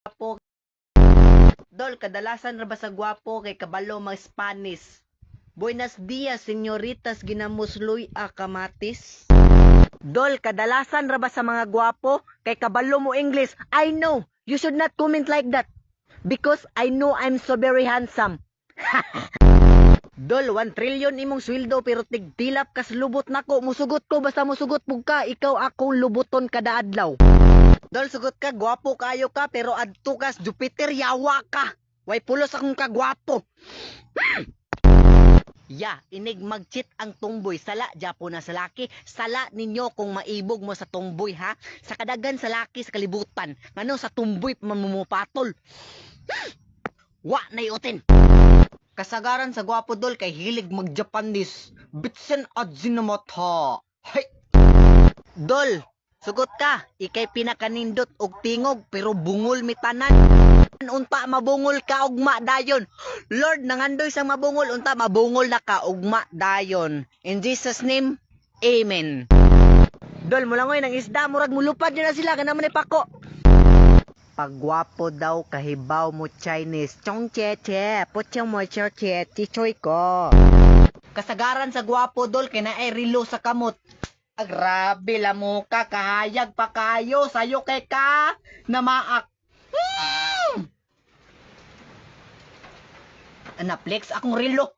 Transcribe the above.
gwapo. Dol, kadalasan ra ba sa gwapo kay kabalo mga Spanish? Buenos dias, señoritas, ginamusloy a kamatis. Dol, kadalasan ra ba sa mga gwapo kay kabalo mo English? I know, you should not comment like that. Because I know I'm so very handsome. Dol, 1 trillion imong sweldo pero tigtilap kas lubot nako. Musugot ko basta musugot pug ka. Ikaw akong lubuton kada adlaw. Dol, sugot ka, gwapo kayo ka pero adto kas Jupiter yawa ka. Way pulos akong kagwapo. Ya, inig mag-cheat ang tumboy. Sala, Japo na sa laki. Sala ninyo kung maibog mo sa tumboy, ha? Sa kadagan sa laki sa kalibutan. Ngano sa tumboy mamumupatol. Wa na iutin. Kasagaran sa gwapo dol kay hilig mag-Japanese. Bitsen ajinamata. Hay! Dol, sugot ka. Ikay pinakanindot og tingog pero bungol mitanan. Unta mabungol ka ugma dayon. Lord, nangandoy sa mabungol unta mabungol na ka ugma dayon. In Jesus name, amen. Dol, mulangoy ng isda murag mulupad yun na sila kana man pako. Pagwapo daw kahibaw mo Chinese. Chong cheche, putyang mo cheche, tichoy ko. Kasagaran sa gwapo dol kay naay rilo sa kamot. Grabe la mo ka, kahayag pa kayo, sayo kay ka namaak. Anaplex akong rilo.